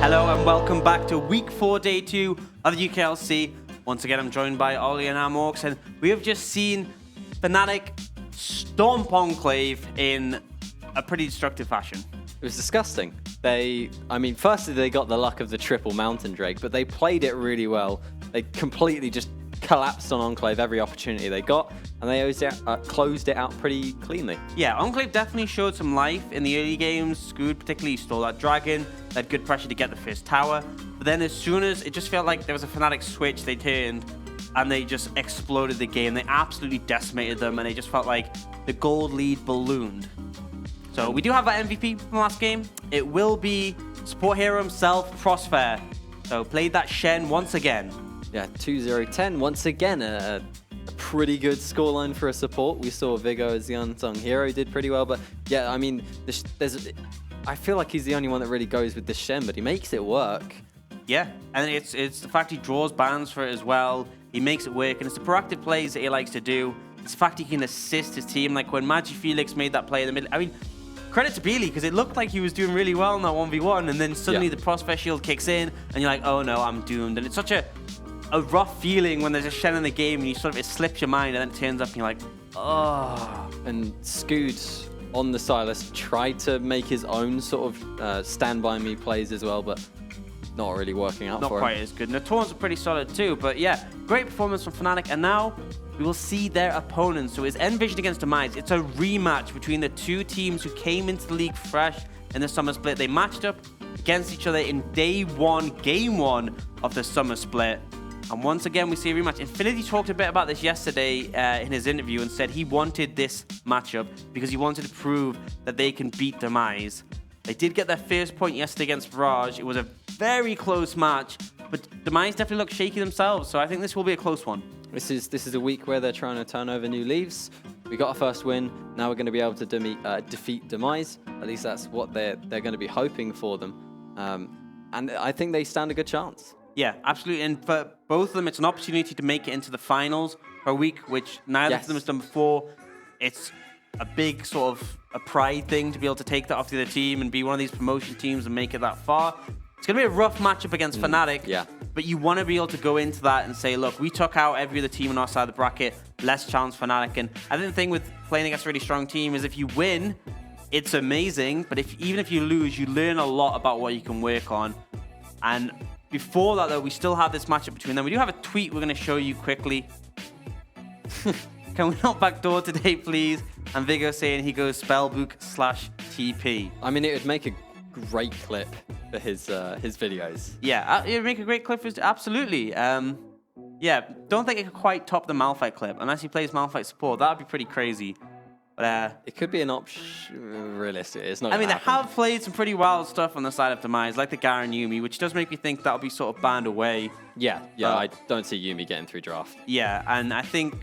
Hello and welcome back to week 4, day 2 of the UKLC. Once again, I'm joined by Ollie and Amorx, and we have just seen Fnatic stomp Enclave in a pretty destructive fashion. It was disgusting. Firstly, they got the luck of the triple Mountain Drake, but they played it really well. They completely just collapsed on Enclave every opportunity they got, and they closed it out pretty cleanly. Yeah, Enclave definitely showed some life in the early games. Scoot particularly stole that dragon. They had good pressure to get the first tower. But then as soon as it just felt like there was a Fnatic switch, they turned and they just exploded the game. They absolutely decimated them, and it just felt like the gold lead ballooned. So we do have that MVP from the last game. It will be support hero himself, Crossfair. So played that Shen once again. Yeah, 2-0-10. Once again, a pretty good scoreline for a support. We saw Vigo as the unsung hero did pretty well, but yeah, I mean, I feel like he's the only one that really goes with the Shen, but he makes it work. Yeah, and it's the fact he draws bans for it as well. He makes it work, and it's the proactive plays that he likes to do. It's the fact he can assist his team, like when Magifelix made that play in the middle. I mean, credit to Beely, because it looked like he was doing really well in that 1v1, and then suddenly the Crossfair shield kicks in, and you're like, oh no, I'm doomed. And it's such a rough feeling when there's a Shen in the game, and it slips your mind, and then it turns up, and you're like, oh. And Scoot on the Silas tried to make his own sort of stand-by-me plays as well, but not really working out for him. Not quite as good. And the taunts are pretty solid too, but yeah, great performance from Fnatic, and now we will see their opponents. So it's Nvision against Demise. It's a rematch between the two teams who came into the league fresh in the summer split. They matched up against each other in day 1, game 1 of the summer split. And once again, we see a rematch. Infinity talked a bit about this yesterday in his interview and said he wanted this matchup because he wanted to prove that they can beat Demise. They did get their first point yesterday against Raj. It was a very close match, but Demise definitely look shaky themselves, so I think this will be a close one. This is a week where they're trying to turn over new leaves. We got a first win. Now we're going to be able to defeat Demise. At least that's what they're going to be hoping for them. And I think they stand a good chance. Yeah, absolutely. And for both of them, it's an opportunity to make it into the finals for a week, which neither of them has done before. It's a big sort of a pride thing to be able to take that off the other team and be one of these promotion teams and make it that far. It's going to be a rough matchup against Fnatic, but you want to be able to go into that and say, look, we took out every other team on our side of the bracket, let's challenge Fnatic. And I think the thing with playing against a really strong team is if you win, it's amazing, but even if you lose, you learn a lot about what you can work on. And before that, though, we still have this matchup between them. We do have a tweet we're going to show you quickly. Can we not backdoor today, please? And Vigo saying he goes spellbook/TP. I mean, it would make a great clip for his videos. Yeah, it would make a great clip for his, absolutely. Yeah, don't think it could quite top the Malphite clip. Unless he plays Malphite support, that would be pretty crazy. But it could be an option. Realistic, it's not. I mean, they happen. have played some pretty wild stuff on the side of Demise, like the Garen Yuumi, which does make me think that'll be sort of banned away. Yeah, I don't see Yuumi getting through draft. Yeah, and I think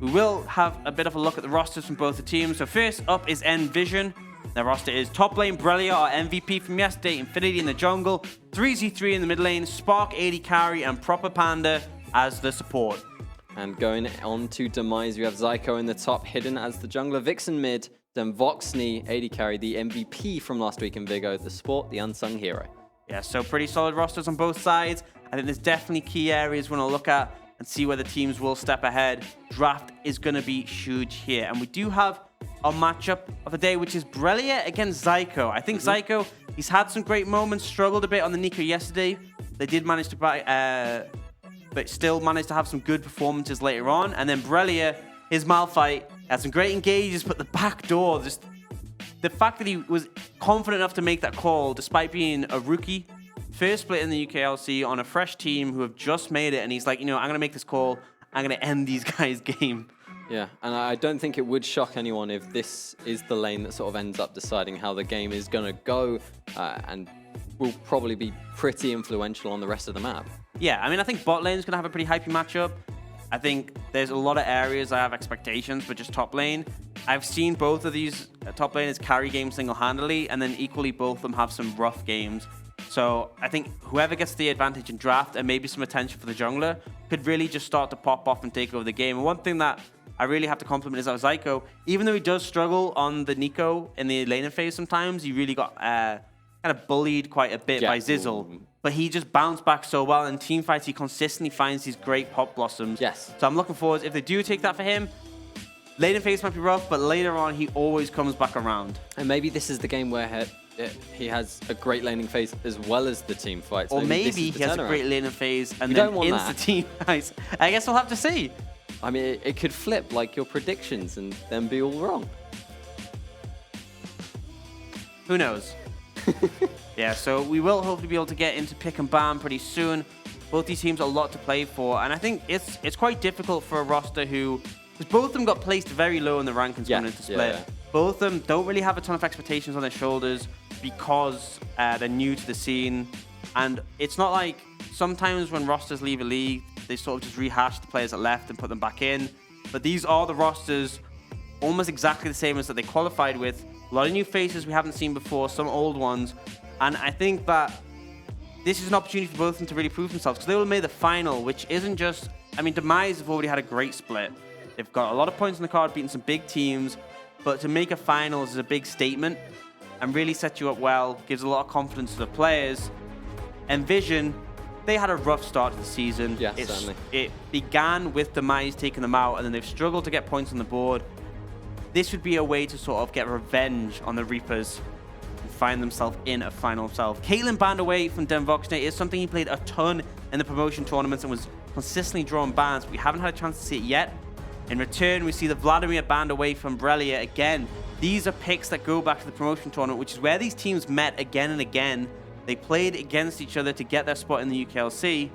we will have a bit of a look at the rosters from both the teams. So first up is Nvision. Their roster is top lane Brelia, our MVP from yesterday, Infinity in the jungle, 3z3 in the mid lane, Spark 80 carry, and Proper Panda as the support. And going on to Demise, we have Zyko in the top, hidden as the jungler, Vixen mid, then Voxney, 80 carry, the MVP from last week in Vigo, the support, the unsung hero. Yeah, so pretty solid rosters on both sides. I think there's definitely key areas we want to look at and see where the teams will step ahead. Draft is going to be huge here. And we do have our matchup of the day, which is Brelia against Zyko. I think Zyko, he's had some great moments, struggled a bit on the Nico yesterday. They did manage to but still managed to have some good performances later on. And then Brelia, his Malphite, had some great engages, but the back door, just the fact that he was confident enough to make that call, despite being a rookie, first split in the UKLC on a fresh team who have just made it, and he's like, I'm going to make this call. I'm going to end these guys' game. Yeah, and I don't think it would shock anyone if this is the lane that sort of ends up deciding how the game is going to go, and will probably be pretty influential on the rest of the map. Yeah, I mean, I think bot lane is going to have a pretty hypey matchup. I think there's a lot of areas I have expectations, but just top lane. I've seen both of these top laners carry games single-handedly, and then equally both of them have some rough games. So I think whoever gets the advantage in draft and maybe some attention for the jungler could really just start to pop off and take over the game. And one thing that I really have to compliment is that Zyko, even though he does struggle on the Nico in the laning phase sometimes, he really got kind of bullied quite a bit by Zizzle. But he just bounced back so well. In team fights, he consistently finds these great pop blossoms. Yes. So I'm looking forward, if they do take that for him, later phase might be rough, but later on, he always comes back around. And maybe this is the game where he has a great laning phase as well as the team fights. Or maybe he has a great laning phase and then insta-team fights. I guess we'll have to see. I mean, it could flip like your predictions and then be all wrong. Who knows? Yeah, so we will hopefully be able to get into pick and ban pretty soon. Both these teams are a lot to play for, and I think it's quite difficult for a roster who, because both of them got placed very low in the rankings going into Split. Both of them don't really have a ton of expectations on their shoulders because they're new to the scene, and it's not like sometimes when rosters leave a league, they sort of just rehash the players that left and put them back in. But these are the rosters almost exactly the same as that they qualified with. A lot of new faces we haven't seen before, some old ones. And I think that this is an opportunity for both of them to really prove themselves, because they will make the final, which isn't just... I mean, Demise have already had a great split. They've got a lot of points on the card, beating some big teams. But to make a finals is a big statement and really sets you up well, gives a lot of confidence to the players. Nvision, they had a rough start to the season. Yeah, certainly. It began with Demise taking them out, and then they've struggled to get points on the board. This would be a way to sort of get revenge on the Reapers and find themselves in a final themselves. Caitlyn banned away from Denvoxnet is something he played a ton in the promotion tournaments and was consistently drawing bans, but we haven't had a chance to see it yet. In return, we see the Vladimir banned away from Brelia again. These are picks that go back to the promotion tournament, which is where these teams met again and again. They played against each other to get their spot in the UKLC,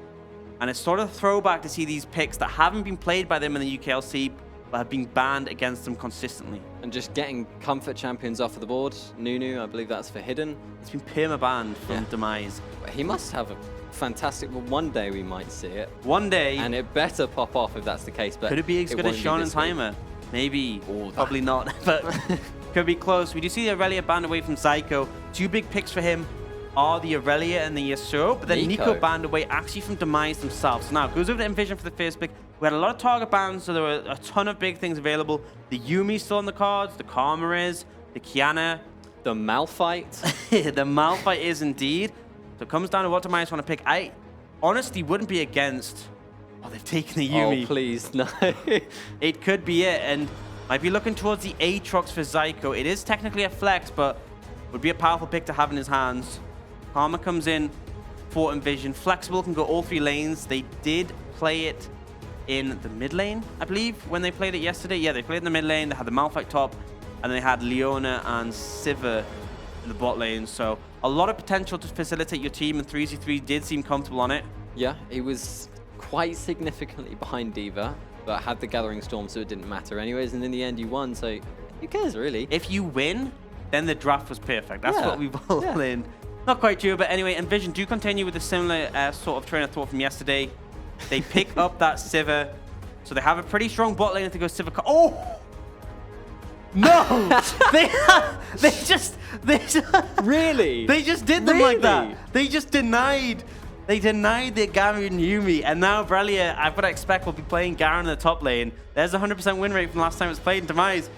and it's sort of a throwback to see these picks that haven't been played by them in the UKLC, but have been banned against them consistently. And just getting comfort champions off of the board. Nunu, I believe that's for Hidden. It's been perma-banned from Demise. He must have a fantastic... Well, one day we might see it. One day. And it better pop off if that's the case. But could it be as good as Sean and Timer? Maybe. Probably not. But could be close. We do see the Aurelia banned away from Zyko. Two big picks for him are the Aurelia and the Yasuo, but then Nico banned away actually from Demise themselves. So now it goes over to Nvision for the first pick. We had a lot of target bans, so there were a ton of big things available. The Yumi's still on the cards, the Karma is, the Kiana. The Malphite. The Malphite is indeed. So it comes down to what Demise want to pick. I honestly wouldn't be against... Oh, they've taken the Yumi. Oh, please, no. It could be it, and might be looking towards the Aatrox for Zyko. It is technically a flex, but would be a powerful pick to have in his hands. Karma comes in for Nvision. Flexible can go all three lanes. They did play it in the mid lane, I believe, when they played it yesterday. Yeah, they played it in the mid lane. They had the Malphite top, and they had Leona and Sivir in the bot lane. So a lot of potential to facilitate your team, and 3z3 did seem comfortable on it. Yeah, he was quite significantly behind D.Va, but had the Gathering Storm, so it didn't matter anyways. And in the end, you won, so who cares, really? If you win, then the draft was perfect. That's what we've all learned. Not quite true, but anyway, Nvision do continue with a similar sort of train of thought from yesterday. They pick up that Sivir, so they have a pretty strong bot lane to go Sivir. Oh! No! they just really? They just did them like that. They just denied. They denied the Garen Yumi, and now Brelia, I've got to expect, will be playing Garen in the top lane. There's a 100% win rate from last time it was played in Demise.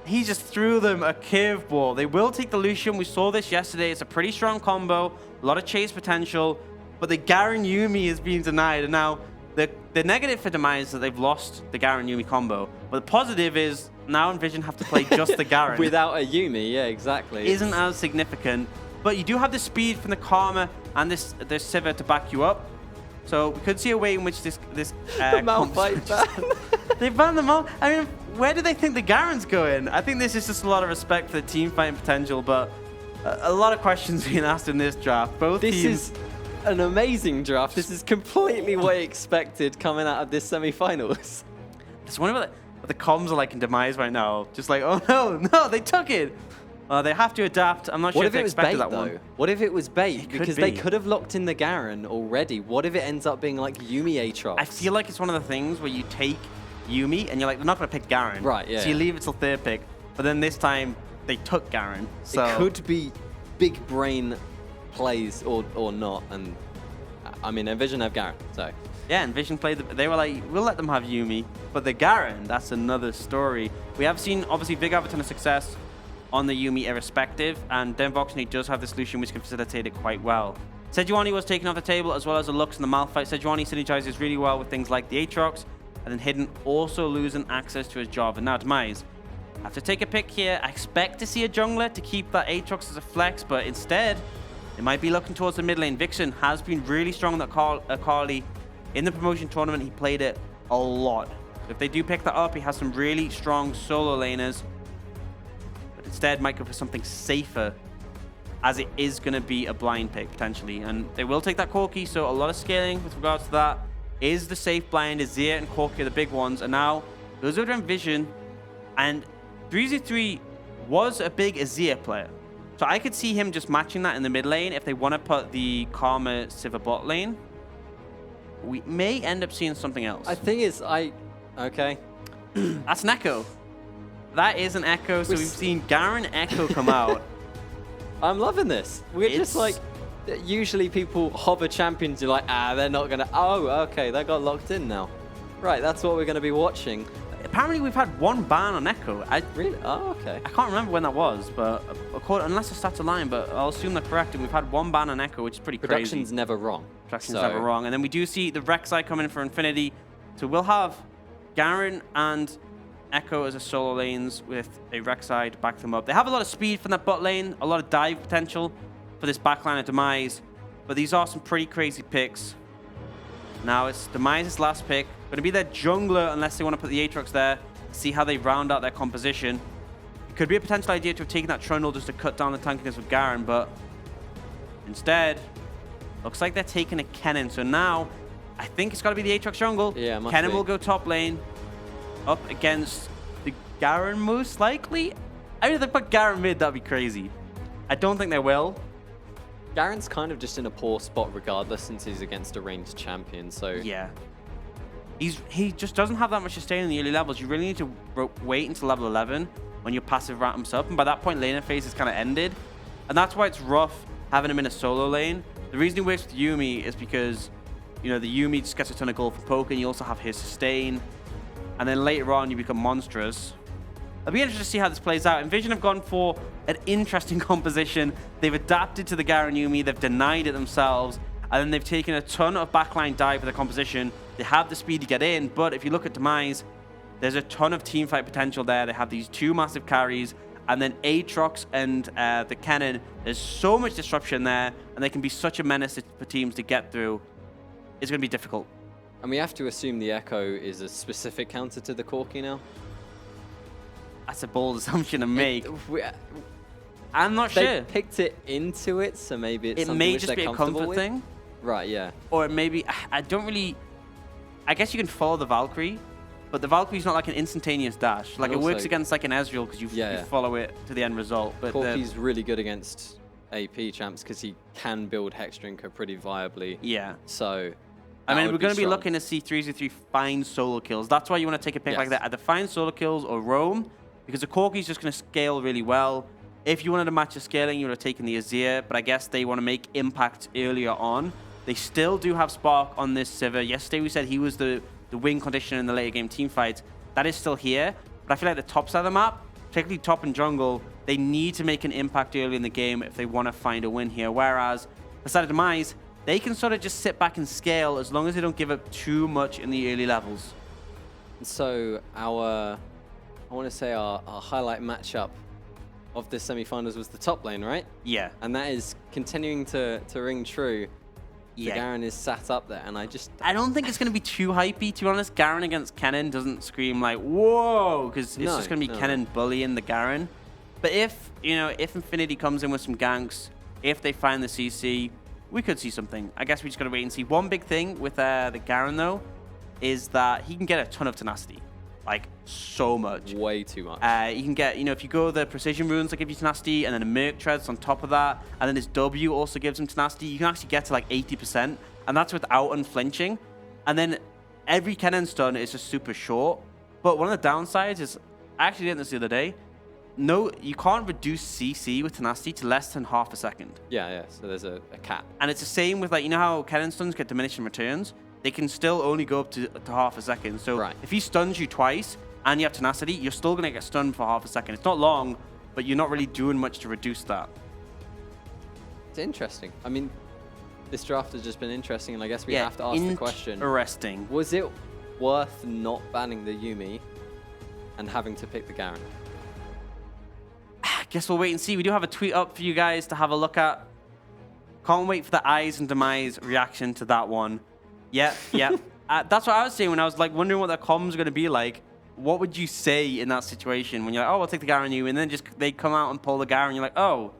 He just threw them a curveball. They will take the Lucian. We saw this yesterday. It's a pretty strong combo, a lot of chase potential, but the Garen Yumi is being denied. And now the negative for Demise is that they've lost the Garen Yumi combo, but the positive is now Nvision have to play just the Garen. Without a Yumi, yeah, exactly. Isn't as significant, but you do have the speed from the Karma and this Sivir to back you up. So we could see a way in which this the Malphite ban. They banned them all. I mean, where do they think the Garen's going? I think this is just a lot of respect for the team fighting potential, but a lot of questions being asked in this draft. Both teams. This is an amazing draft. This is completely what I expected coming out of this semi-finals. Just wonder what the comms are like in Demise right now. Just like, oh no, they took it. They have to adapt. I'm not sure if they expected that one. What if it was bait? Because they could have locked in the Garen already. What if it ends up being like Yumi Aatrox? I feel like it's one of the things where you take Yumi and you're like, they're not going to pick Garen. Right, yeah. So you leave it till third pick. But then this time, they took Garen. So it could be big brain plays or not. And I mean, Nvision have Garen, so. Yeah, Nvision played, they were like, we'll let them have Yumi. But the Garen, that's another story. We have seen, obviously, Vig have a ton of success on the Yuumi irrespective, and Denvoxney does have the solution which can facilitate it quite well. Sejuani was taken off the table, as well as the Lux and the Malphite. Sejuani synergizes really well with things like the Aatrox, and then Hidden also losing access to his Jarvan. Now, Demise, I have to take a pick here. I expect to see a jungler to keep that Aatrox as a flex, but instead, they might be looking towards the mid lane. Vixen has been really strong on that Akali. In the promotion tournament, he played it a lot. If they do pick that up, he has some really strong solo laners. But instead, might go for something safer, as it is going to be a blind pick, potentially. And they will take that Corki, so a lot of scaling with regards to that. Is the safe blind. Azir and Corki are the big ones. And now, goes over to Nvision. And 3z3 was a big Azir player. So I could see him just matching that in the mid lane if they want to put the Karma Sivir bot lane. We may end up seeing something else. I think it's... Okay. That's an Echo. That is an Echo. So we've seen Garen Echo come out. I'm loving this. We're just like... Usually people hover champions, you're like, they're not going to... Oh, okay, that got locked in now. Right, that's what we're going to be watching. Apparently, we've had one ban on Echo. Really? Oh, okay. I can't remember when that was, but unless the stats are lying, but I'll assume they're correct. And we've had one ban on Echo, which is pretty crazy. Production's never wrong. Production's never wrong. And then we do see the Rek'Sai coming in for Infinity. So we'll have Garen and Echo as a solo lanes with a Rek'Sai to back them up. They have a lot of speed from that bot lane, a lot of dive potential for this backline of Demise. But these are some pretty crazy picks. Now it's Demise's last pick. Going to be their jungler unless they want to put the Aatrox there. See how they round out their composition. It could be a potential idea to have taken that Trundle just to cut down the tankiness with Garen, but instead, looks like they're taking a Kennen. So now, I think it's got to be the Aatrox jungle. Yeah, Kennen will go top lane up against the Garen most likely. I mean, if they put Garen mid, that'd be crazy. I don't think they will. Garen's kind of just in a poor spot regardless since he's against a ranged champion, so... Yeah. He just doesn't have that much sustain in the early levels. You really need to wait until level 11 when your passive ramps up, and by that point, laner phase is kind of ended. And that's why it's rough having him in a solo lane. The reason he works with Yuumi is because, you know, the Yuumi just gets a ton of gold for poke, and you also have his sustain. And then later on, you become monstrous. It'll be interesting to see how this plays out. Nvision have gone for an interesting composition. They've adapted to the Garen Yuumi. They've denied it themselves. And then they've taken a ton of backline dive for the composition. They have the speed to get in. But if you look at Demise, there's a ton of teamfight potential there. They have these two massive carries. And then Aatrox and the Kennen. There's so much disruption there. And they can be such a menace for teams to get through. It's going to be difficult. And we have to assume the Echo is a specific counter to the Corki now? That's a bold assumption to make. I'm not sure. They picked it into it, so maybe it's something may which just they're be a comfortable comfort with. thing. Right, yeah. Or maybe, I don't really... I guess you can follow the Valkyrie, but the Valkyrie's not like an instantaneous dash. Like, it works against like an Ezreal because you follow it to the end result. But Corki's really good against AP champs because he can build Hexdrinker pretty viably. Yeah. So... I mean, we're going to be looking to see 3z3 find solo kills. That's why you want to take a pick like that. Either find solo kills or roam, because the Corki's just going to scale really well. If you wanted to match the scaling, you would have taken the Azir, but I guess they want to make impact earlier on. They still do have Spark on this Sivir. Yesterday we said he was the win condition in the later game team fight. That is still here, but I feel like the top side of the map, particularly top and jungle, they need to make an impact early in the game if they want to find a win here. Whereas, the side of Demise, they can sort of just sit back and scale as long as they don't give up too much in the early levels. So I want to say our highlight matchup of this semifinals was the top lane, right? Yeah. And that is continuing to ring true. Yeah. Garen is sat up there, and I don't think it's going to be too hypey, to be honest. Garen against Kennen doesn't scream like, whoa, because it's just going to be Kennen bullying the Garen. But if Infinity comes in with some ganks, if they find the CC, we could see something. I guess we just got to wait and see. One big thing with the Garen, though, is that he can get a ton of tenacity. Like, so much. Way too much. You can get, if you go the precision runes that give you tenacity, and then a Merc Treads on top of that, and then his W also gives him tenacity, you can actually get to like 80%, and that's without unflinching. And then every Kennen stun is just super short. But one of the downsides is, I actually did this the other day, no, you can't reduce CC with tenacity to less than half a second. Yeah, so there's a cap. And it's the same with, like, how Kennen stuns get diminishing returns? They can still only go up to half a second. So if he stuns you twice and you have tenacity, you're still going to get stunned for half a second. It's not long, but you're not really doing much to reduce that. It's interesting. I mean, this draft has just been interesting, and I guess we have to ask the question. Interesting. Was it worth not banning the Yuumi and having to pick the Garen? I guess we'll wait and see. We do have a tweet up for you guys to have a look at. Can't wait for the Eyes and Demise reaction to that one. Yeah. That's what I was saying when I was like wondering what their comms are going to be like. What would you say in that situation when you're like, oh, I'll take the Garen Yuumi, and then just they come out and pull the Garen, you're like, oh,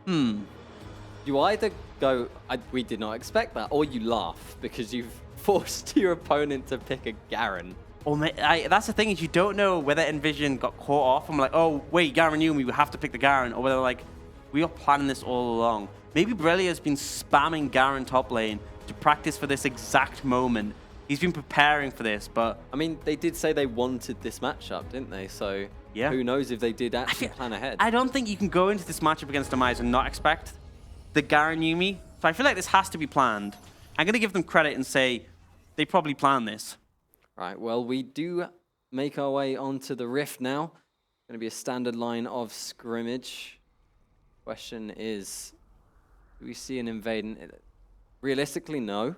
You either go, we did not expect that, or you laugh because you've forced your opponent to pick a Garen. Or that's the thing, is you don't know whether Nvision got caught off and like, oh, wait, Garen Yuumi, we have to pick the Garen, or whether like, we are planning this all along. Maybe Brillia has been spamming Garen top lane to practice for this exact moment. He's been preparing for this, but... I mean, they did say they wanted this matchup, didn't they? So who knows if they did actually plan ahead. I don't think you can go into this matchup against Demise and not expect the Garen Yuumi. So I feel like this has to be planned. I'm going to give them credit and say they probably planned this. Right, well, we do make our way onto the Rift now. Going to be a standard line of scrimmage. Question is, do we see an invading? Realistically, no.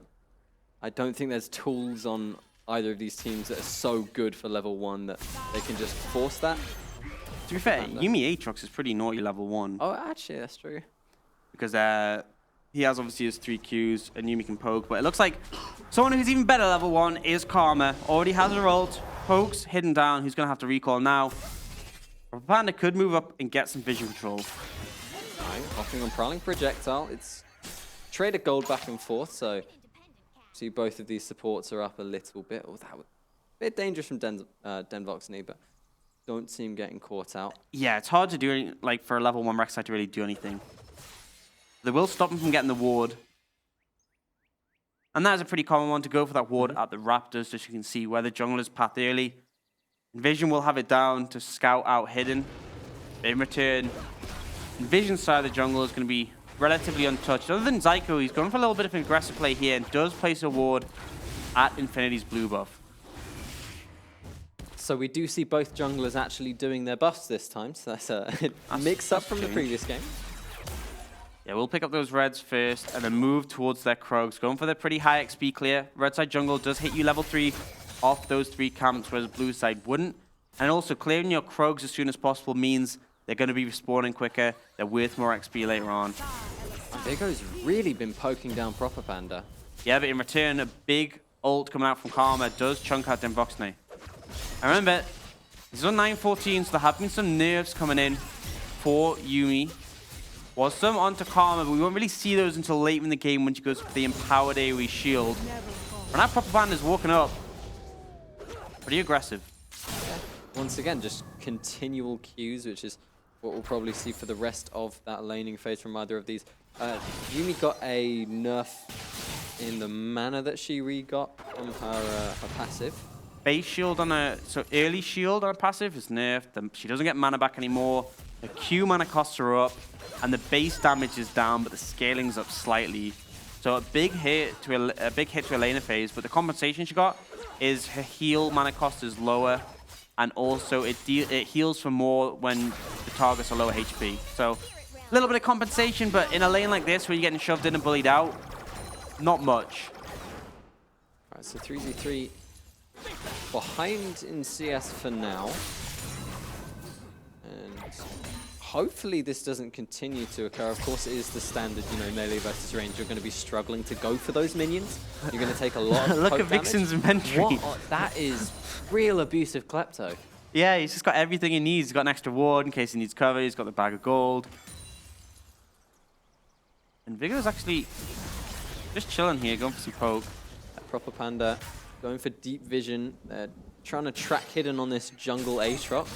I don't think there's tools on either of these teams that are so good for level 1 that they can just force that. To be fair, Yuumi Aatrox is pretty naughty level 1. Oh, actually, that's true. Because he has obviously his 3 Qs and Yuumi can poke, but it looks like someone who's even better level 1 is Karma. Already has her ult, pokes, hidden down, who's going to have to recall now. Panda could move up and get some vision control. Right, hopping on Prowling Projectile. It's traded gold back and forth, so see both of these supports are up a little bit. Oh, that was a bit dangerous from Denvoxney, but don't see him getting caught out. Yeah, it's hard to do, like, for a level 1 Rek'Sai to really do anything. They will stop him from getting the ward. And that is a pretty common one, to go for that ward at the Raptors, just so you can see where the junglers path early. Nvision will have it down to scout out hidden. In return, Nvision's side of the jungle is going to be relatively untouched. Other than Zyko, he's going for a little bit of an aggressive play here and does place a ward at Infinity's blue buff. So we do see both junglers actually doing their buffs this time, so that's a mix-up from the previous game. Yeah, we'll pick up those reds first and then move towards their Krogs. Going for the pretty high XP clear. Red side jungle does hit you level 3 off those 3 camps, whereas blue side wouldn't. And also clearing your Krogs as soon as possible means they're going to be respawning quicker. They're worth more XP later on. Vigo's really been poking down Proper Panda. Yeah, but in return, a big ult coming out from Karma does chunk out Denvoxney. And remember, this is on 9:14, so there have been some nerfs coming in for Yuumi. Was some onto Karma, but we won't really see those until late in the game when she goes for the empowered AoE shield. And now Proper Panda's walking up. Pretty aggressive. Once again, just continual Qs, which is what we'll probably see for the rest of that laning phase from either of these. Yuumi got a nerf in the mana that she re-got on her passive. Base shield on a... So early shield on a passive is nerfed. She doesn't get mana back anymore. The Q mana costs are up. And the base damage is down, but the scaling's up slightly. So a big hit to a laner phase, but the compensation she got is her heal mana cost is lower. And also, it heals for more when the targets are lower HP. So, a little bit of compensation, but in a lane like this, where you're getting shoved in and bullied out, not much. All right, so 3v3 behind in CS for now. And hopefully this doesn't continue to occur. Of course, it is the standard, you know, melee versus range. You're going to be struggling to go for those minions. You're going to take a lot of Look at damage. Vixen's inventory. That is real abusive Klepto. Yeah, he's just got everything he needs. He's got an extra ward in case he needs cover. He's got the bag of gold. And Vigor's actually just chilling here, going for some poke. Proper Panda going for deep vision. They're trying to track hidden on this jungle Aatrox.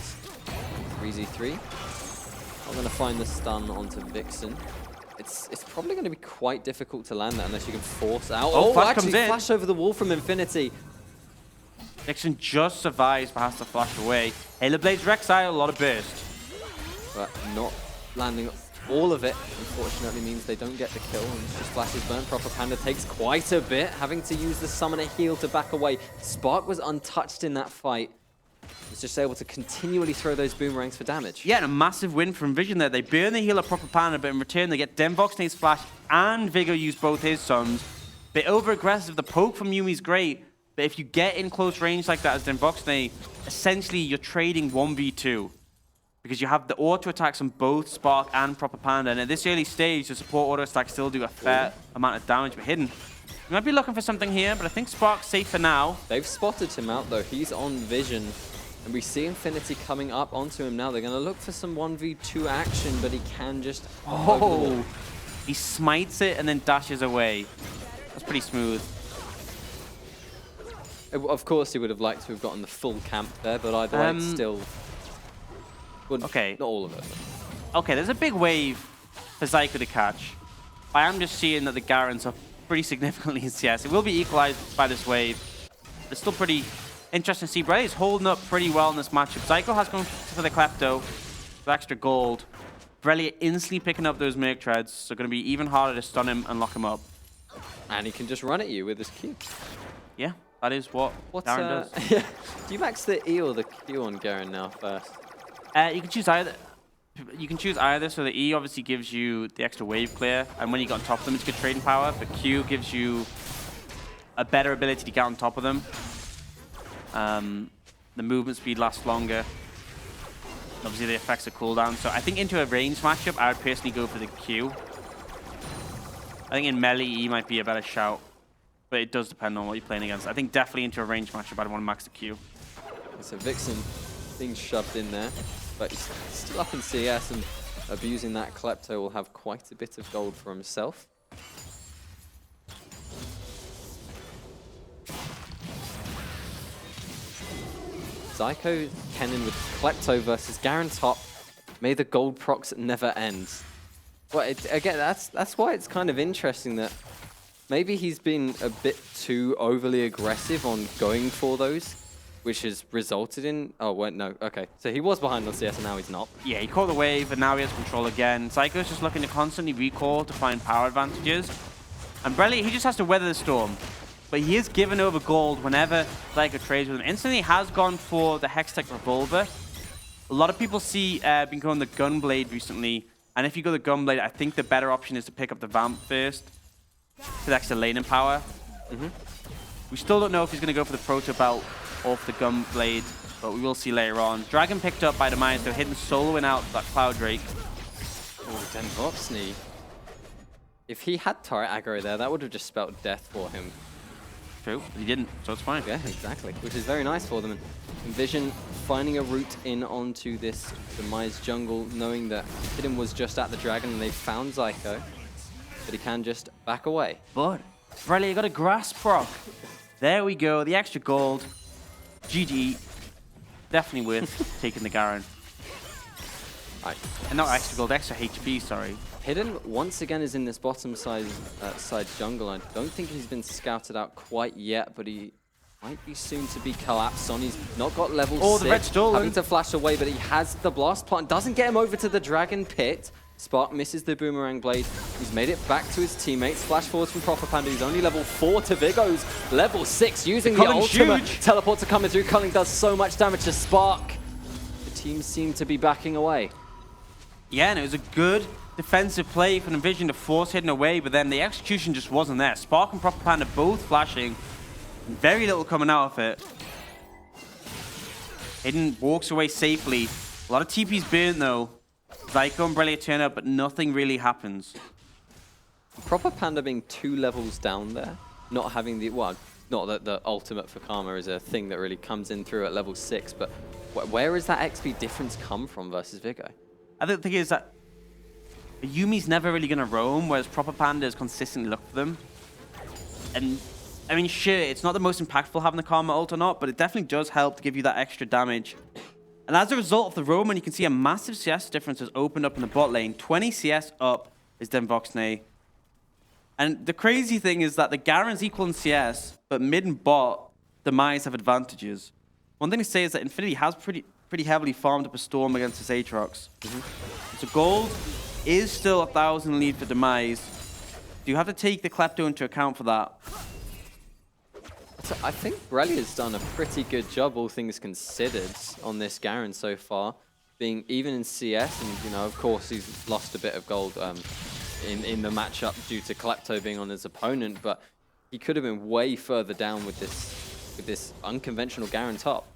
3z3. I'm going to find the stun onto Vixen. It's probably going to be quite difficult to land that unless you can force out. Oh, flash actually, comes in. Flash over the wall from Infinity. Vixen just survives but has to flash away. Halo Blade's Rek'Sai, a lot of burst. But not landing all of it, unfortunately, means they don't get the kill. And it's just flashes burnt. Proper Panda takes quite a bit, having to use the summoner heal to back away. Spark was untouched in that fight. He's just able to continually throw those boomerangs for damage. Yeah, and a massive win from Nvision there. They burn the heal of Proper Panda, but in return they get Demoxnate's flash and Vigo use both his suns. Bit over-aggressive. The poke from Yumi's great, but if you get in close range like that as Demoxnate, essentially you're trading 1v2. Because you have the auto attacks on both Spark and Proper Panda, and at this early stage, the support auto attacks still do a fair amount of damage, but hidden. You might be looking for something here, but I think Spark's safe for now. They've spotted him out though. He's on vision. And we see Infinity coming up onto him now. They're going to look for some 1v2 action, but he can just... Oh! He smites it and then dashes away. That's pretty smooth. Of course, he would have liked to have gotten the full camp there, but either way, it's still... Well, okay. Not all of it. Okay, there's a big wave for Zyko to catch. I am just seeing that the Garens are pretty significantly in CS. It will be equalized by this wave. It's still pretty interesting to see. Bray is holding up pretty well in this matchup. Zyko has gone for the Klepto with extra gold. Brelia instantly picking up those Merc Treads, so going to be even harder to stun him and lock him up. And he can just run at you with his Q. Yeah, that is what Garen does. Yeah. Do you max the E or the Q on Garen now first? You can choose either. You can choose either. So the E obviously gives you the extra wave clear, and when you get on top of them, it's good trading power. But Q gives you a better ability to get on top of them. The movement speed lasts longer. Obviously, the effects are cooldown. So I think into a range matchup, I would personally go for the Q. I think in melee, E might be a better shout, but it does depend on what you're playing against. I think definitely into a range matchup, I'd want to max the Q. So Vixen being shoved in there, but he's still up in CS, and abusing that Klepto will have quite a bit of gold for himself. Zyko Kennen with Klepto versus Garen top. May the gold procs never end. Well, again, that's why it's kind of interesting that maybe he's been a bit too overly aggressive on going for those, which has resulted in... Oh, wait, no. Okay. So he was behind on CS and now he's not. Yeah, he caught the wave and now he has control again. Zyko's just looking to constantly recall to find power advantages. And Brelia, he just has to weather the storm. But he is given over gold whenever Zyko trades with him. Instantly has gone for the Hextech Revolver. A lot of people been going the Gunblade recently. And if you go the Gunblade, I think the better option is to pick up the Vamp first. For the extra laning power. We still don't know if he's going to go for the Proto Belt off the Gunblade, but we will see later on. Dragon picked up by Demise, they're hidden soloing out that Cloud Drake. Oh, Demoxnate. If he had turret aggro there, that would have just spelled death for him. True, but he didn't, so it's fine. Yeah, exactly. Which is very nice for them. And Nvision finding a route in onto this Demise jungle, knowing that Hidden was just at the Dragon and they found Zyko, but he can just back away. But, Brelia, you got a Grasp proc. There we go, the extra gold. GG. Definitely worth taking the Garen. And not extra gold, extra HP, sorry. Hidden, once again, is in this bottom side jungle. I don't think he's been scouted out quite yet, but he might be soon to be collapsed on. He's not got level 6. The red stolen. Having to flash away, but he has the blast plant. Doesn't get him over to the Dragon Pit. Spark misses the Boomerang Blade. He's made it back to his teammates. Flash forwards from Proper Panda, who's only level 4 to Vigo's level 6, using the ultimate teleport to come through. Culling does so much damage to Spark. The team seem to be backing away. Yeah, and it was a good defensive play for Nvision to force Hidden away, but then the execution just wasn't there. Spark and Proper Panda both flashing, and very little coming out of it. Hidden walks away safely. A lot of TP's burnt though. Zyko and Brelia turn up, but nothing really happens. Proper Panda being 2 levels down there, not having the... Well, not that the ultimate for Karma is a thing that really comes in through at level 6, but where is that XP difference come from versus Vigo? I think the thing is that Yumi's never really going to roam, whereas Proper Panda has consistently looked for them. And, I mean, sure, it's not the most impactful having the Karma ult or not, but it definitely does help to give you that extra damage. And as a result of the roam, you can see a massive CS difference has opened up in the bot lane. 20 CS up is Demoxnate. And the crazy thing is that the Garen's equal in CS, but mid and bot, Demise have advantages. One thing to say is that Infinity has pretty heavily farmed up a Storm against his Aatrox. So gold is still 1,000 lead for Demise. Do you have to take the Klepto into account for that? I think Brelia's done a pretty good job, all things considered, on this Garen so far. Being even in CS, and you know, of course, he's lost a bit of gold in the matchup due to Klepto being on his opponent, but he could have been way further down with this unconventional Garen top.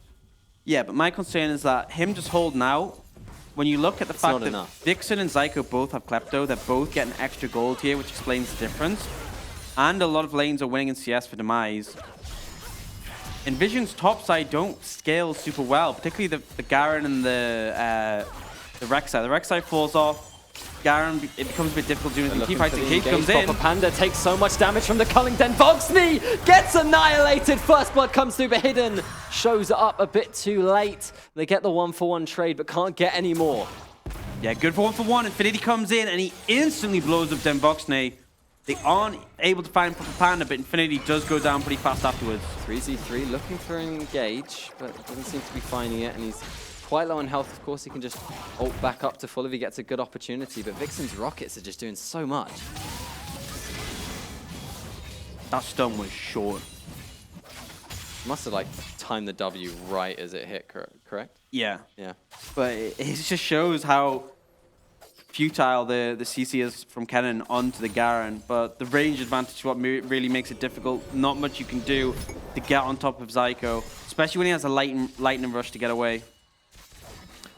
Yeah, but my concern is that him just holding out, when you look at the fact that Vixen and Zyko both have Klepto, they're both getting extra gold here, which explains the difference. And a lot of lanes are winning in CS for Demise. Nvision's top side don't scale super well, particularly the Garen and the Rek'Sai. The Rek'Sai falls off. Garen, it becomes a bit difficult doing some team fights. The Cage comes in. Panda takes so much damage from the culling. Then Voxney gets annihilated. First blood comes through, but Hidden shows up a bit too late. They get the 1-for-1 trade, but can't get any more. Yeah, good for 1-for-1. Infinity comes in, and he instantly blows up Den Voxney. They aren't able to find Panda, but Infinity does go down pretty fast afterwards. 3z3 looking for an engage, but doesn't seem to be finding it, and he's quite low on health. Of course, he can just ult back up to full if he gets a good opportunity, but Vixen's rockets are just doing so much. That stun was short. Must have like timed the W right as it hit, correct? Yeah. Yeah. But it just shows how futile the CC is from Kennen onto the Garen, but the range advantage is what really makes it difficult. Not much you can do to get on top of Zyko, especially when he has a lightning rush to get away.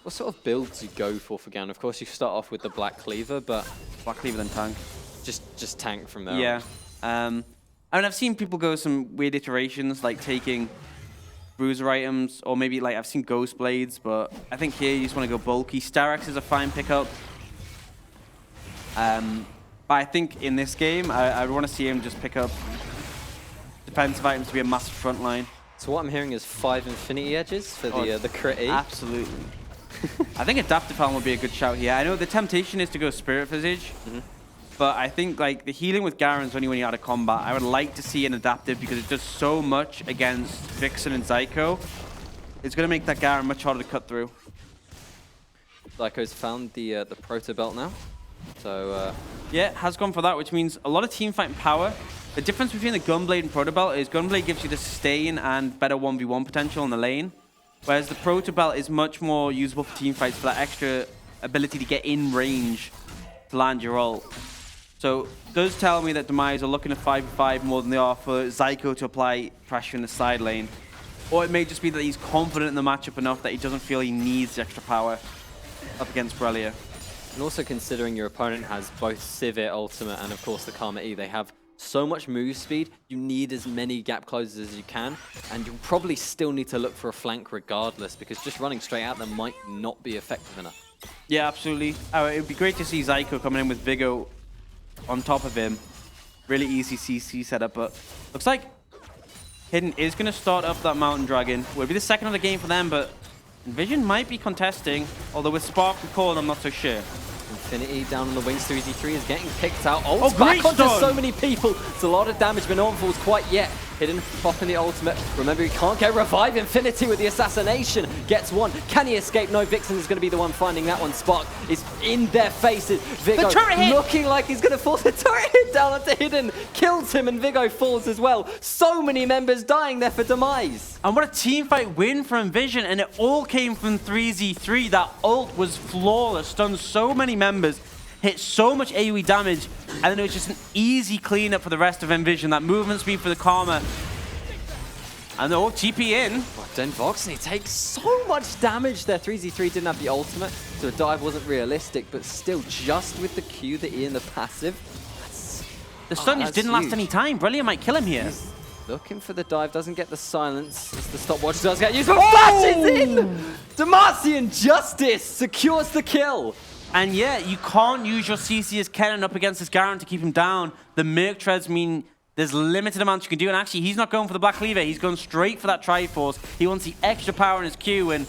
What sort of builds you go for Garen? Of course, you start off with the Black Cleaver, but Black Cleaver then tank. Just tank from there. Yeah. I mean, I've seen people go some weird iterations, like taking bruiser items, or maybe like I've seen Ghost Blades, but I think here you just want to go bulky. Starex is a fine pickup. But I think in this game, I want to see him just pick up defensive items to be a massive front line. So what I'm hearing is 5 Infinity Edges for the crit E. Absolutely. I think Adaptive Helm would be a good shout here. I know the temptation is to go Spirit Visage, but I think like the healing with Garen's only when you're out of combat. I would like to see an Adaptive because it does so much against Vixen and Zyko. It's going to make that Garen much harder to cut through. Zyko's found the Proto Belt now. So yeah, has gone for that, which means a lot of team fighting power. The difference between the Gunblade and Proto Belt is Gunblade gives you the sustain and better 1v1 potential in the lane, whereas the Proto Belt is much more usable for team fights for that extra ability to get in range to land your ult. So it does tell me that Demise are looking at 5v5 more than they are for Zyko to apply pressure in the side lane. Or it may just be that he's confident in the matchup enough that he doesn't feel he needs the extra power up against Brelia. And also considering your opponent has both Sivir Ultimate and of course the Karma E, they have so much move speed, you need as many gap closes as you can, and you'll probably still need to look for a flank regardless, because just running straight at them might not be effective enough. Yeah, absolutely. It would be great to see Zyko coming in with Vigo on top of him. Really easy CC setup, but looks like Hidden is going to start up that Mountain Dragon. Will be the second of the game for them, but Nvision might be contesting, although with Spark and Core, I'm not so sure. Infinity down on the wings, 3z3 is getting picked out. Oh, back onto so many people. It's a lot of damage, but no one falls quite yet. Hidden, popping the ultimate. Remember, he can't get revive. Infinity with the assassination. Gets one. Can he escape? No, Vixen is going to be the one finding that one. Spark is in their faces. Vigo looking like he's going to fall. The turret hit down onto Hidden. Kills him, and Vigo falls as well. So many members dying there for Demise. And what a teamfight win from Nvision, and it all came from 3z3. That ult was flawless. Stunned so many members. Hit so much AoE damage, and then it was just an easy cleanup for the rest of Nvision. That movement speed for the Karma. And oh, TP in. But then Voxney takes so much damage there. 3z3 didn't have the ultimate, so the dive wasn't realistic, but still just with the Q, the E, and the passive. The stun just didn't last any time. Brelia might kill him here. He's looking for the dive, doesn't get the silence. As the stopwatch does get used, but flashes in! Demacian Justice secures the kill. And yeah, you can't use your CC as Kennen up against this Garen to keep him down. The Merc Treads mean there's limited amounts you can do. And actually, he's not going for the Black Cleaver. He's going straight for that Triforce. He wants the extra power in his Q. And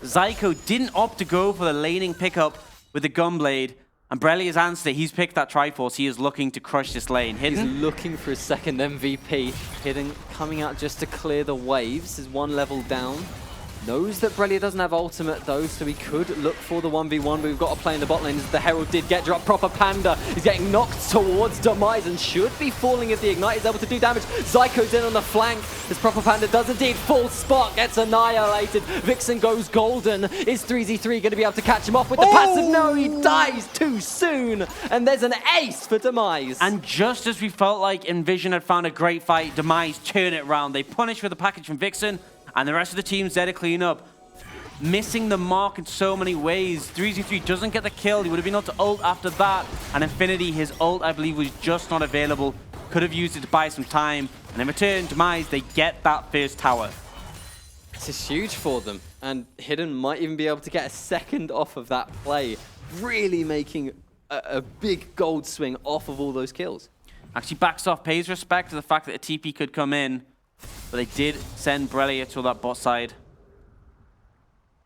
Zyko didn't opt to go for the laning pickup with the Gunblade. And Brelia's answered. He's picked that Triforce. He is looking to crush this lane. Hidden. He's looking for his second MVP. Hidden coming out just to clear the waves. Is one level down. Knows that Brelia doesn't have ultimate though, so he could look for the 1v1, but we've got a play in the bot lane as the Herald did get dropped. Proper Panda is getting knocked towards Demise and should be falling if the Ignite is able to do damage. Zyko's in on the flank as Proper Panda does indeed. Full spot, gets annihilated. Vixen goes golden. Is 3z3 going to be able to catch him off with the passive? No, he dies too soon. And there's an ace for Demise. And just as we felt like Nvision had found a great fight, Demise turn it around. They punish with a package from Vixen. And the rest of the team's there to clean up. Missing the mark in so many ways. 3z3 doesn't get the kill. He would have been able to ult after that. And Infinity, his ult, I believe, was just not available. Could have used it to buy some time. And in return, Demise, they get that first tower. This is huge for them. And Hidden might even be able to get a second off of that play. Really making a big gold swing off of all those kills. Actually backs off, pays respect to the fact that a TP could come in. But they did send Brelia to that bot side.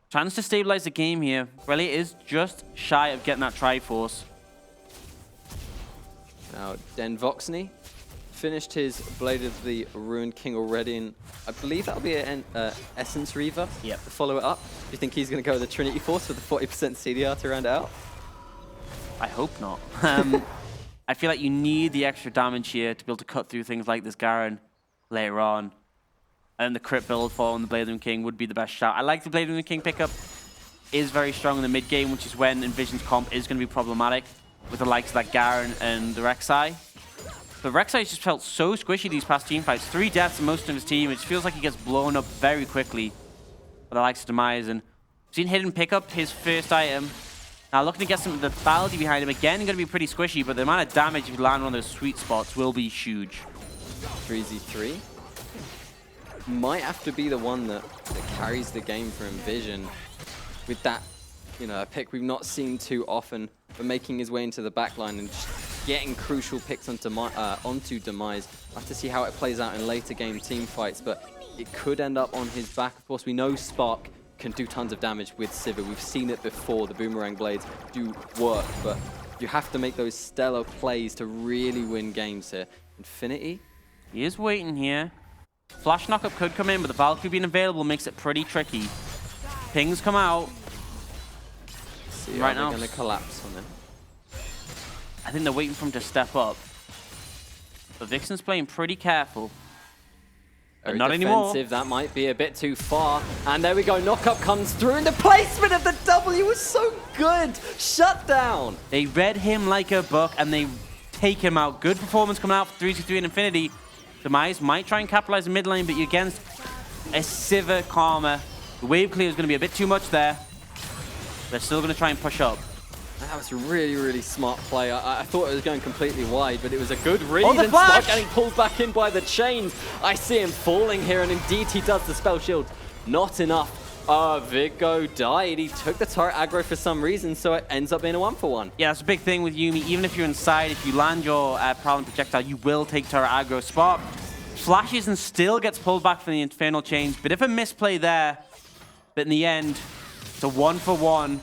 Chance to stabilize the game here. Brelia is just shy of getting that Triforce. Now, Den Voxney finished his Blade of the Ruined King already, and I believe that'll be an Essence Reaver to follow it up. Do you think he's going to go with the Trinity Force with the 40% CDR to round it out? I hope not. I feel like you need the extra damage here to be able to cut through things like this Garen later on. And the crit build following the Blade of the King would be the best shout. I like the Blade of the King pickup. Is very strong in the mid game, which is when Nvision's comp is going to be problematic with the likes of that Garen and the Rek'Sai. But Rek'Sai just felt so squishy these past team fights. 3 deaths in most of his team. It just feels like he gets blown up very quickly by the likes of Demise. And we've seen Hidden pick up his first item. Now looking to get some of the Baldi behind him. Again, going to be pretty squishy, but the amount of damage if you land one of those sweet spots will be huge. 3z3 might have to be the one that carries the game for Nvision with that, you know, a pick we've not seen too often, but making his way into the backline and just getting crucial picks onto Demise. We'll have to see how it plays out in later game team fights, but it could end up on his back. Of course, we know Spark can do tons of damage with Sivir. We've seen it before. The Boomerang Blades do work, but you have to make those stellar plays to really win games here. Infinity? He is waiting here. Flash knockup could come in, but the Valkyrie being available makes it pretty tricky. Pings come out. See, right now, going to collapse on him. I think they're waiting for him to step up. But Vixen's playing pretty careful. But not anymore. That might be a bit too far. And there we go. Knockup comes through, and the placement of the W was so good. Shut down. They read him like a book, and they take him out. Good performance coming out for 3z3 and Infinity. Demise might try and capitalize the mid lane, but you're against a Sivir Karma. The wave clear is going to be a bit too much there. They're still going to try and push up. That was a really, really smart play. I thought it was going completely wide, but it was a good read. Oh, the flash! Spark getting pulled back in by the chains. I see him falling here, and indeed he does the spell shield. Not enough. Vigo died. He took the turret aggro for some reason, so it ends up being a 1-for-1. Yeah, that's a big thing with Yuumi. Even if you're inside, if you land your Prowling Projectile, you will take turret aggro. Spark flashes and still gets pulled back from the Infernal Chains. Bit of a misplay there, but in the end, it's a 1-for-1.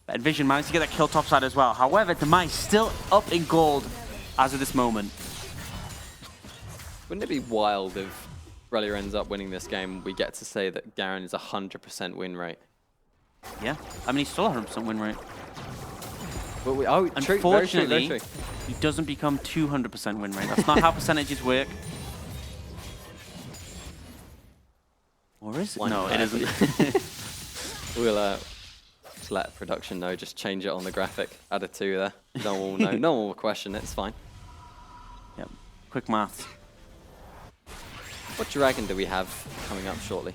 Nvision managed to get that kill topside as well. However, Demise still up in gold as of this moment. Wouldn't it be wild if Brelia ends up winning this game? We get to say that Garen is 100% win rate. Yeah, I mean, he's still 100% win rate. But unfortunately, very true. He doesn't become 200% win rate. That's not how percentages work. Or is it? No, it isn't. We'll just let production know, just change it on the graphic. Add a 2 there. No one will know. No one will question it. It's fine. Yep. Quick maths. What dragon do we have coming up shortly?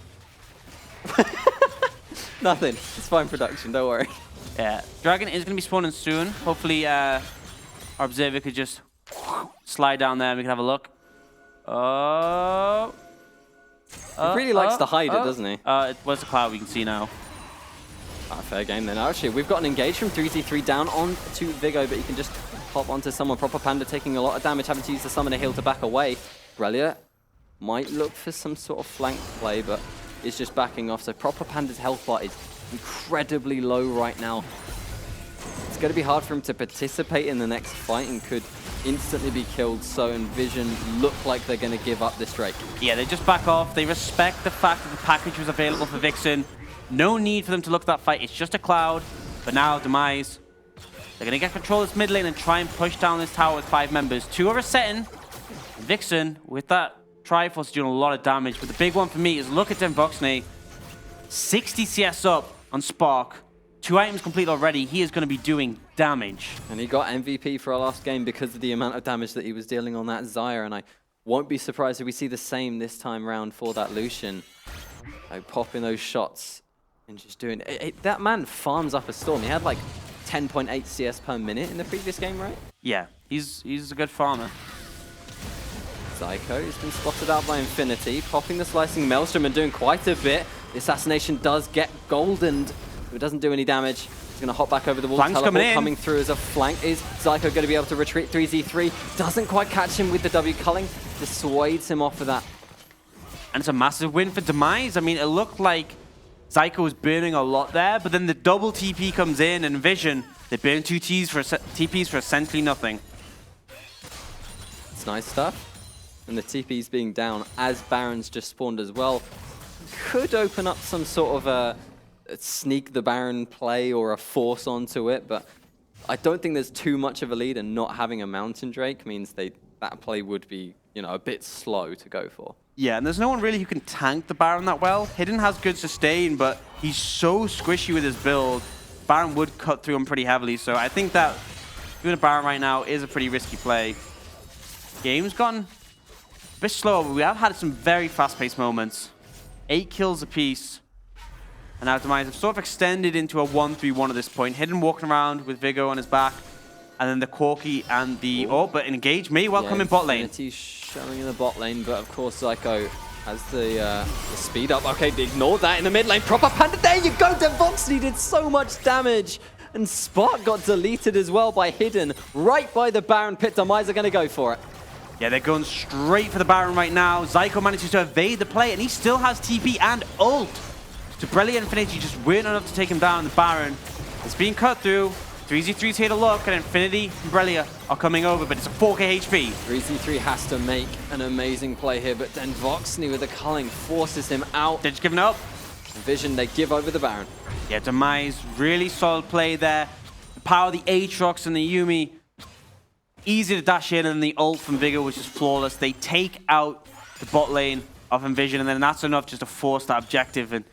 Nothing. It's fine, production. Don't worry. Yeah. Dragon is going to be spawning soon. Hopefully, our observer could just slide down there and we can have a look. Oh. He really likes to hide it, doesn't he? It was a cloud we can see now. Fair game then. Actually, we've got an engage from 3z3 down on to Vigo, but he can just hop onto someone. Proper Panda taking a lot of damage, having to use the Summoner Heal to back away. Brelia might look for some sort of flank play, but is just backing off. So Proper Panda's health bar is incredibly low right now. It's it's going to be hard for him to participate in the next fight and could instantly be killed. So Nvision look like they're going to give up this Drake. Yeah, they just back off. They respect the fact that the package was available for Vixen. No need for them to look at that fight. It's just a cloud. But now, Demise, they're going to get control of this mid lane and try and push down this tower with 5 members. 2 are resetting. Vixen, with that Triforce, doing a lot of damage. But the big one for me is look at Denvoxne. 60 CS up on Spark. 2 items complete already. He is going to be doing damage. And he got MVP for our last game because of the amount of damage that he was dealing on that Xayah. And I won't be surprised if we see the same this time round for that Lucian. Like popping those shots and just doing it. That man farms up a storm. He had like 10.8 CS per minute in the previous game, right? Yeah, he's a good farmer. Zyko has been spotted out by Infinity, popping the slicing Maelstrom and doing quite a bit. The assassination does get goldened, but it doesn't do any damage. He's going to hop back over the wall. Flank's coming through as a flank. Is Zyko going to be able to retreat? 3z3 doesn't quite catch him with the W culling. Dissuades him off of that. And it's a massive win for Demise. I mean, it looked like Zyko was burning a lot there, but then the double TP comes in, and Nvision, they burn 2 TPs for essentially nothing. It's nice stuff. And the TPs being down as Baron's just spawned as well could open up some sort of a sneak the Baron play or a force onto it, but I don't think there's too much of a lead, and not having a Mountain Drake means that play would be, you know, a bit slow to go for. Yeah, and there's no one really who can tank the Baron that well. Hidden has good sustain, but he's so squishy with his build. Baron would cut through him pretty heavily, so I think that doing a Baron right now is a pretty risky play. Game's gone a bit slower, but we have had some very fast-paced moments. 8 kills apiece. And now Demise have sort of extended into a 1-3-1 at this point. Hidden walking around with Vigo on his back. And then the Corki and the... Oh, but Engage may well come in bot lane. Infinity's showing in the bot lane, but of course Zyko has the speed up. Okay, they ignored that in the mid lane. Proper Panda, there you go! Denvoxne did so much damage. And Spark got deleted as well by Hidden, right by the Baron pit. Demise are going to go for it. Yeah, they're going straight for the Baron right now. Zyko manages to evade the play, and he still has TP and ult. Debrelli and Infinity just weren't enough to take him down. The Baron is being cut through. 3z3's here to look, and Infinity and Debrelli are coming over, but it's a 4k HP. 3z3 has to make an amazing play here, but then Denvoxne with the culling forces him out. They're just giving up. Nvision, they give over the Baron. Yeah, Demise, really solid play there. The power of the Aatrox and the Yuumi. Easy to dash in, and the ult from Vigor was just flawless. They take out the bot lane of Nvision, and then that's enough just to force that objective. And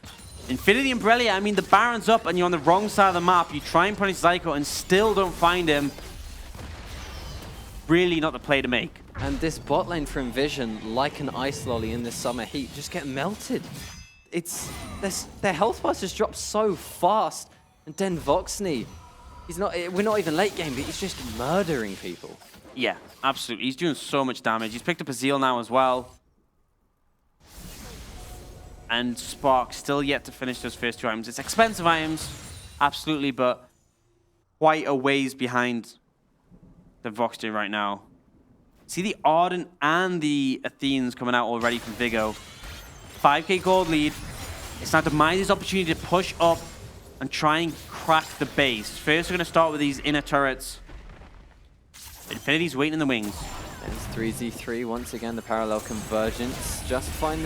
Infinity and Borrelia, I mean, the Baron's up and you're on the wrong side of the map. You try and punish Zyko and still don't find him. Really not the play to make. And this bot lane for Nvision, like an ice lolly in this summer heat, just get melted. Their health bars just drop so fast. And Denvoxne, we're not even late game, but he's just murdering people. Yeah, absolutely. He's doing so much damage. He's picked up a Zeal now as well. And Spark still yet to finish those first 2 items. It's expensive items, absolutely, but quite a ways behind the Voxter right now. See the Ardent and the Athenes coming out already from Vigo. 5k gold lead. It's now Demise's opportunity to push up and try and crack the base. First, we're going to start with these inner turrets. Infinity's waiting in the wings. There's 3z3 once again, the parallel convergence. Just finds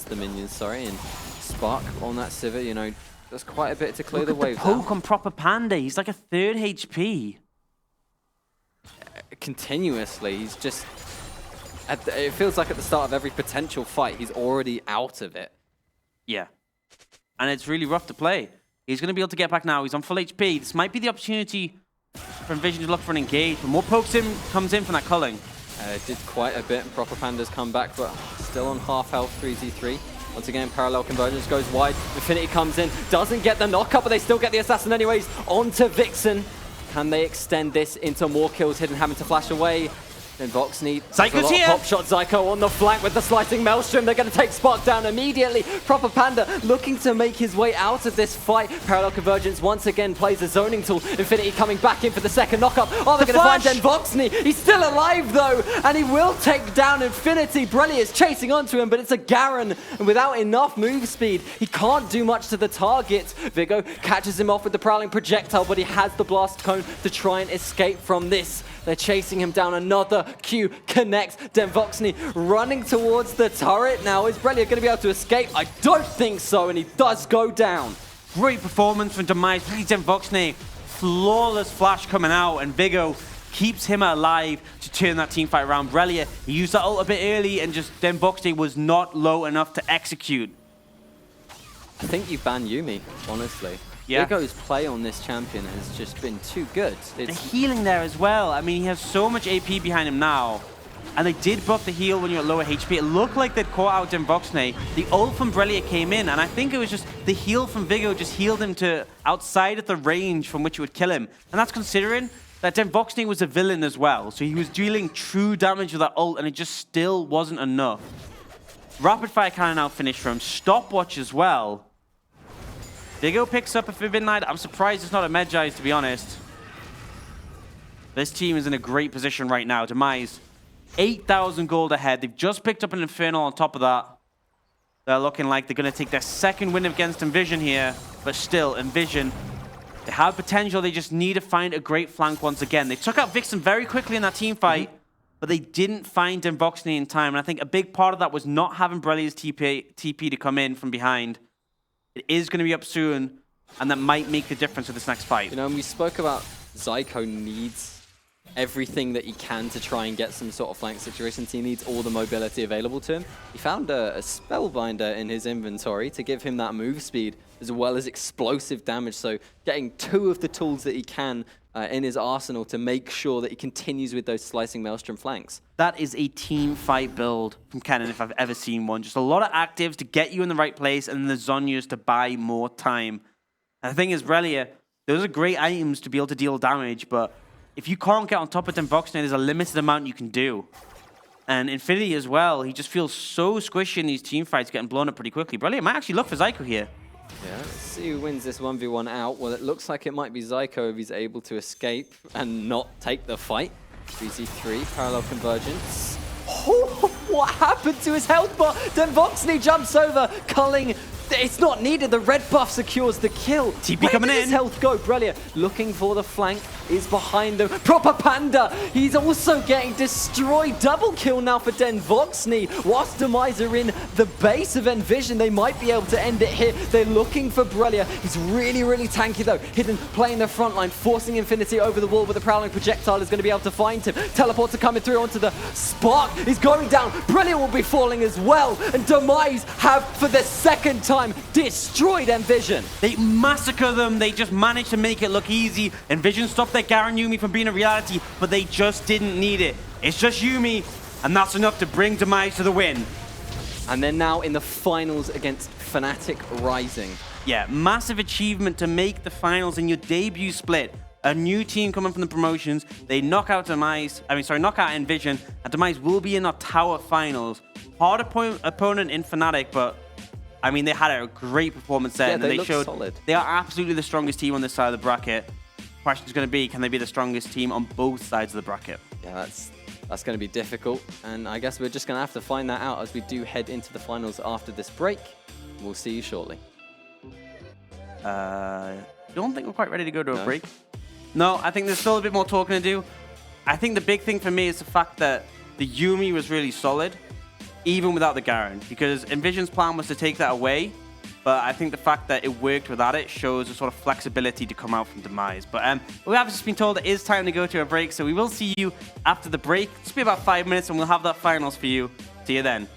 the minions, sorry, and Spark on that Sivir, you know, there's quite a bit to clear the wave. Look at the poke on Proper Panda. He's like a 3rd HP. Continuously, he's just... it feels like at the start of every potential fight, he's already out of it. Yeah. And it's really rough to play. He's going to be able to get back now. He's on full HP. This might be the opportunity for Nvision to look for an engage, but more pokes comes in from that culling. Did quite a bit. Proper Panda's come back, but still on half health, 3z3. Once again, parallel convergence goes wide. Infinity comes in, doesn't get the knockup, but they still get the assassin anyways. On to Vixen. Can they extend this into more kills? Hidden having to flash away. Then Voxney, Zyko's here! Pop shot Zyko on the flank with the slicing Maelstrom. They're going to take Spark down immediately. Proper Panda looking to make his way out of this fight. Parallel Convergence once again plays a zoning tool. Infinity coming back in for the second knockup. Oh, they're going to find Den Voxney. He's still alive though, and he will take down Infinity. Brelly is chasing onto him, but it's a Garen, and without enough move speed, he can't do much to the target. Vigo catches him off with the Prowling Projectile, but he has the Blast Cone to try and escape from this. They're chasing him down. Another Q connects. Den Voxney running towards the turret now. Is Brelly going to be able to escape? I don't think so, and he does go down. Great performance from Demise. Really, Den Voxney, flawless flash coming out, and Vigo keeps him alive to turn that team fight around. Brelia, he used that ult a bit early, and just Den Voxney was not low enough to execute. I think you ban Yuumi, honestly. Yeah. Vigo's play on this champion has just been too good. The healing there as well. I mean, he has so much AP behind him now. And they did buff the heal when you're at lower HP. It looked like they'd caught out Den Voxney. The ult from Brelia came in, and I think it was just the heal from Vigo just healed him to outside of the range from which it would kill him. And that's considering that Den Voxney was a villain as well. So he was dealing true damage with that ult, and it just still wasn't enough. Rapid fire cannon now finished for him. Stopwatch as well. Vigo picks up a Forbidden Knight. I'm surprised it's not a Medjai's, to be honest. This team is in a great position right now. Demise, 8,000 gold ahead. They've just picked up an Infernal on top of that. They're looking like they're going to take their second win against Nvision here. But still, Nvision, they have potential. They just need to find a great flank once again. They took out Vixen very quickly in that team fight, but they didn't find Den Voxney in time. And I think a big part of that was not having Brelia's TP to come in from behind. It is going to be up soon, and that might make the difference with this next fight. You know, and we spoke about Zyko needs everything that he can to try and get some sort of flank situations. He needs all the mobility available to him. He found a Spellbinder in his inventory to give him that move speed as well as explosive damage. So getting two of the tools that he can in his arsenal to make sure that he continues with those slicing Maelstrom flanks. That is a team fight build from Kennen if I've ever seen one. Just a lot of actives to get you in the right place, and then the Zhonya's to buy more time. And the thing is, Brelia, those are great items to be able to deal damage, but if you can't get on top of Den Voxney, there's a limited amount you can do. And Infinity as well, he just feels so squishy in these team fights, getting blown up pretty quickly. Brelia might actually look for Zyko here. Yeah, let's see who wins this 1v1 out. Well, it looks like it might be Zyko if he's able to escape and not take the fight. 3c3, parallel convergence. Oh, what happened to his health bar? Den Voxney jumps over, culling. It's not needed. The red buff secures the kill. TP coming in. Where did his health go? Brelia looking for the flank, is behind him. Proper Panda. He's also getting destroyed. Double kill now for Den Voxney. Whilst Demise are in the base of Nvision, they might be able to end it here. They're looking for Brelia. He's really, really tanky though. Hidden, playing the front line, forcing Infinity over the wall, but the Prowling Projectile is going to be able to find him. Teleports are coming through onto the Spark. He's going down. Brelia will be falling as well. And Demise have, for the second time, destroyed Nvision. They massacre them. They just managed to make it look easy. Nvision stopped their Garen Yuumi from being a reality, but they just didn't need it. It's just Yuumi, and that's enough to bring Demise to the win. And they're now in the finals against Fnatic Rising. Yeah, massive achievement to make the finals in your debut split. A new team coming from the promotions. They knock out knock out Nvision, and Demise will be in our Tower finals. Hard opponent in Fnatic, but I mean, they had a great performance there, Yeah, and they showed solid. They are absolutely the strongest team on this side of the bracket. Question is going to be, can they be the strongest team on both sides of the bracket? Yeah, that's going to be difficult, and I guess we're just going to have to find that out as we do head into the finals after this break. We'll see you shortly. Don't think we're quite ready to go to a break. No, I think there's still a bit more talking to do. I think the big thing for me is the fact that the Yuumi was really solid, even without the Garen, because Nvision's plan was to take that away, but I think the fact that it worked without it shows a sort of flexibility to come out from Demise. But we have just been told it is time to go to a break, so we will see you after the break. It's be about 5 minutes, and we'll have that finals for you. See you then.